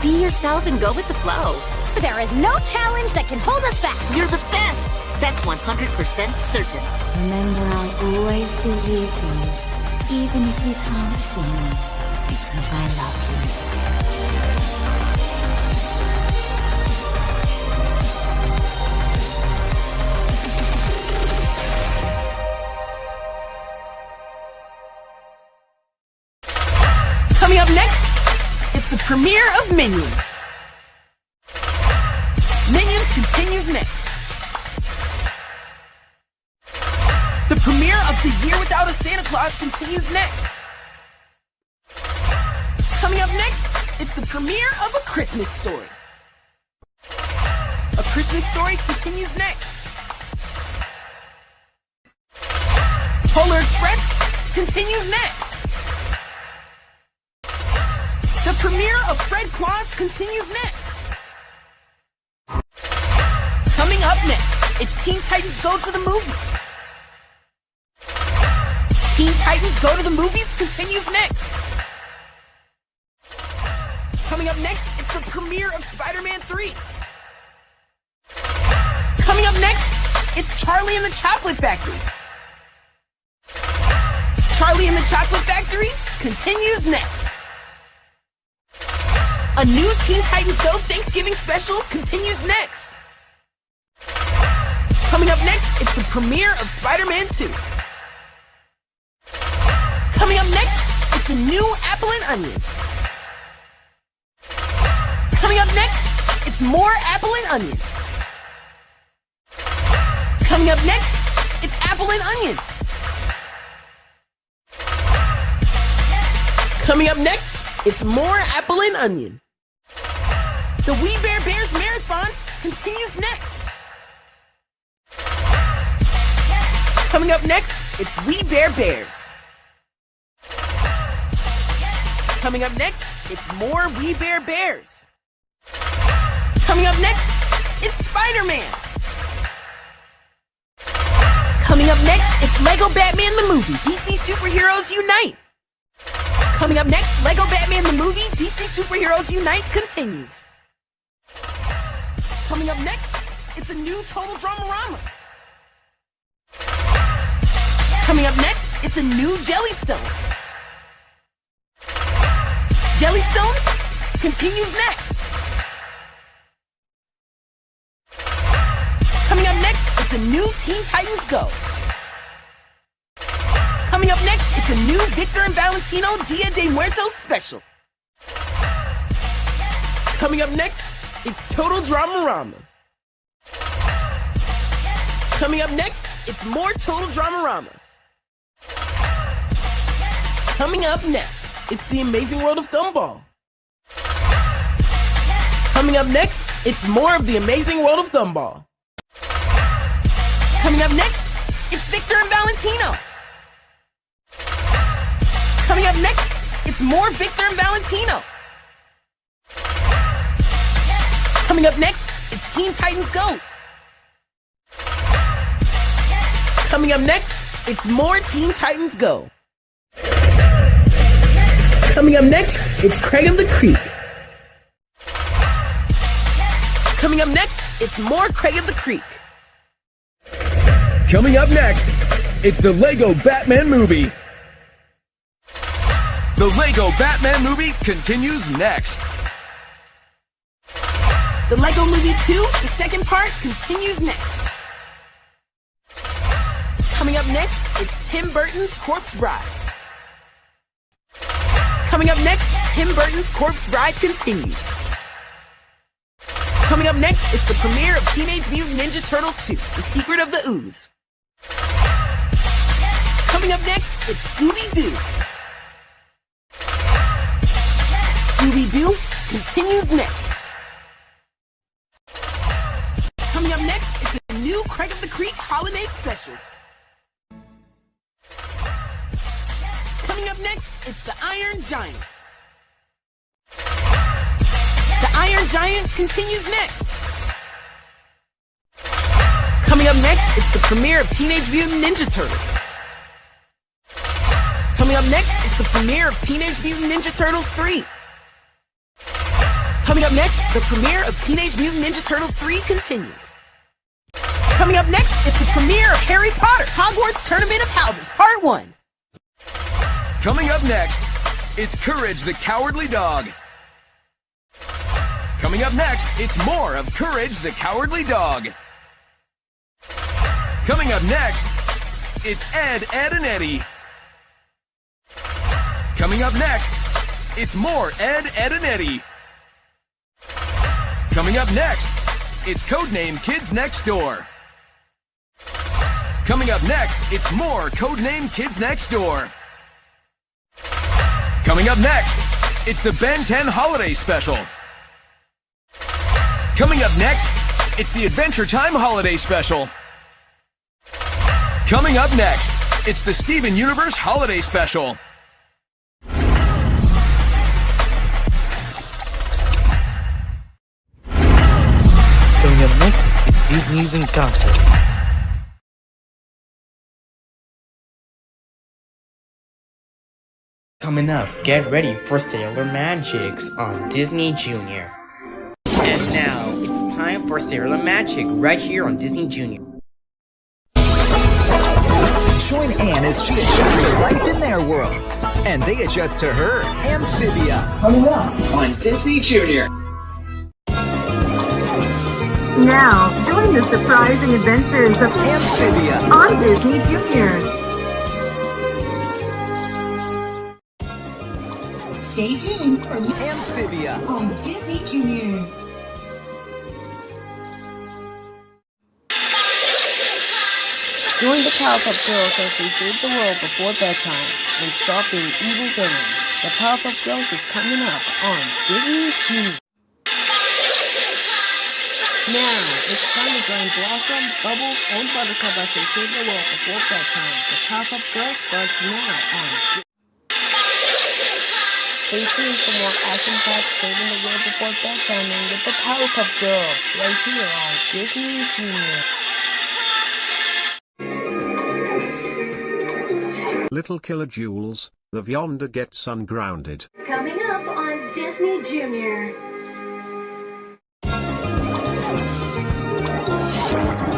Be yourself and go with the flow. There is no challenge that can hold us back. You're the best. That's 100% certain. Remember, I'll always believe in you, even if you can't see me, because I love you. Coming up next, it's the premiere of Minions. Minions continues next. The premiere of The Year Without a Santa Claus continues next. Coming up next, it's the premiere of A Christmas Story. A Christmas Story continues next. Polar Express continues next. The premiere of Fred Claus continues next. Coming up next, it's Teen Titans Go to the Movies. Teen Titans Go to the Movies continues next. Coming up next, it's the premiere of Spider-Man 3. Coming up next, it's Charlie and the Chocolate Factory. Charlie and the Chocolate Factory continues next. A new Teen Titans Go Thanksgiving special continues next. Coming up next, it's the premiere of Spider-Man 2. Coming up next, it's a new Apple and Onion. Coming up next, it's more Apple and Onion. Coming up next, it's Apple and Onion. Coming up next, it's more Apple and Onion. The We Bare Bears Marathon continues next. Coming up next, it's We Bare Bears. Coming up next, it's more We Bare Bears. Coming up next, it's Spider-Man. Coming up next, it's Lego Batman the Movie, DC Superheroes Unite. Coming up next, Lego Batman the Movie, DC Superheroes Unite continues. Coming up next, it's a new Total Dramarama. Coming up next, it's a new Jellystone. Jellystone continues next. Coming up next, it's a new Teen Titans Go. Coming up next, it's a new Victor and Valentino Dia de Muertos special. Coming up next, it's Total Dramarama. Coming up next, it's more Total Dramarama. Coming up next, it's The Amazing World of Gumball. Coming up next, it's more of The Amazing World of Gumball. Coming up next, it's Victor and Valentino. Coming up next, it's more Victor and Valentino. Coming up next, it's Teen Titans Go. Coming up next, it's more Teen Titans Go. Coming up next, it's Craig of the Creek. Coming up next, it's more Craig of the Creek. Coming up next, it's the Lego Batman movie. The Lego Batman movie continues next. The Lego Movie 2, the second part, continues next. Coming up next, it's Tim Burton's Corpse Bride. Coming up next, Tim Burton's Corpse Bride continues. Coming up next, it's the premiere of Teenage Mutant Ninja Turtles 2, The Secret of the Ooze. Coming up next, it's Scooby-Doo. Scooby-Doo continues next. Coming up next, it's a new Craig of the Creek holiday special. Coming up next, it's the Iron Giant. The Iron Giant continues next. Coming up next, it's the premiere of Teenage Mutant Ninja Turtles. Coming up next, it's the premiere of Teenage Mutant Ninja Turtles 3. Coming up next, the premiere of Teenage Mutant Ninja Turtles 3 continues. Coming up next, it's the premiere of Harry Potter Hogwarts Tournament of Houses Part 1. Coming up next, it's Courage the Cowardly Dog. Coming up next, it's more of Courage the Cowardly Dog. Coming up next, it's Ed, Edd and Eddy. Coming up next, it's more Ed, Edd and Eddy. Coming up next, it's Codename Kids Next Door. Coming up next, it's more Codename Kids Next Door. Coming up next, it's the Ben 10 Holiday Special. Coming up next, it's the Adventure Time Holiday Special. Coming up next, it's the Steven Universe Holiday Special. Coming up next is Disney's Encanto. Coming up, get ready for Sailor Magics on Disney Junior. And now, it's time for Sailor Magic right here on Disney Junior. Join Anne as she adjusts to life in their world, and they adjust to her, Amphibia. Coming up on Disney Junior. Now, join the surprising adventures of Amphibia on Disney Junior. Stay tuned for Amphibia on Disney Junior. Join the Powerpuff Girls as they save the world before bedtime and stop being evil villains. The Powerpuff Girls is coming up on Disney Junior. Now, it's time to join Blossom, Bubbles, and Buttercup as they save the world before bedtime. The Powerpuff Girls starts now on Disney. Stay tuned for more action-packed saving the world before bedtime and with the Powerpuff Girls right here on Disney Junior. Little Killer Jules, the Vyonder gets ungrounded. Coming up on Disney Junior.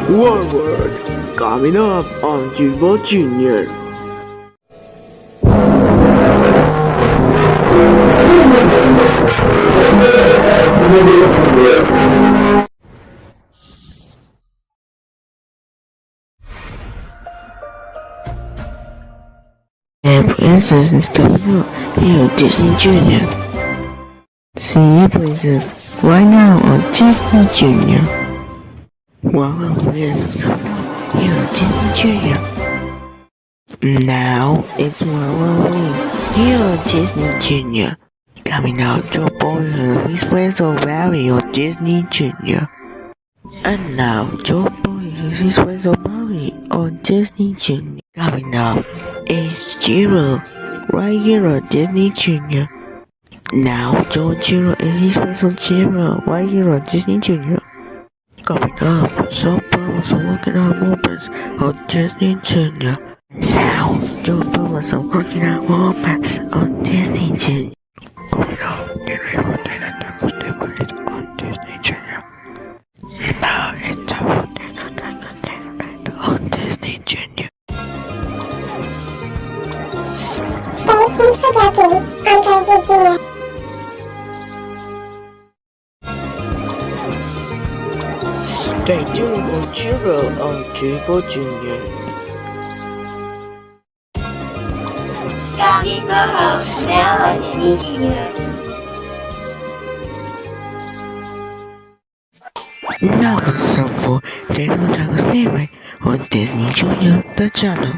One word coming up on Jumbo Junior. And Princess is coming up here on Disney Junior. See Princess right now on Disney Junior. Wow, Princess coming up here on Disney Junior. Now it's Wow here on Disney Junior. Coming out Joe Boy and his friends of Barry on Disney Junior. And now Joe Boy and his friends of Barry on Disney Junior. Coming up is Jiro right here on Disney Junior. Now Joe Jiro and his friends of Jiro right here on Disney Junior. Coming up, so Bubbles are working on moments on Disney Junior. Now Joe Bubbles are working on moments on Disney Junior. Coming up, get ready for Dana Taco Stability on Disney Junior. Now it's time for Dana on Disney Junior. Stay tuned for Ducky on Disney Junior. Stay tuned for Jiro on Jumbo Junior. Gabby's the host now on Disney Junior. Now it's time for Dana Taco Stability on Disney Junior, the channel.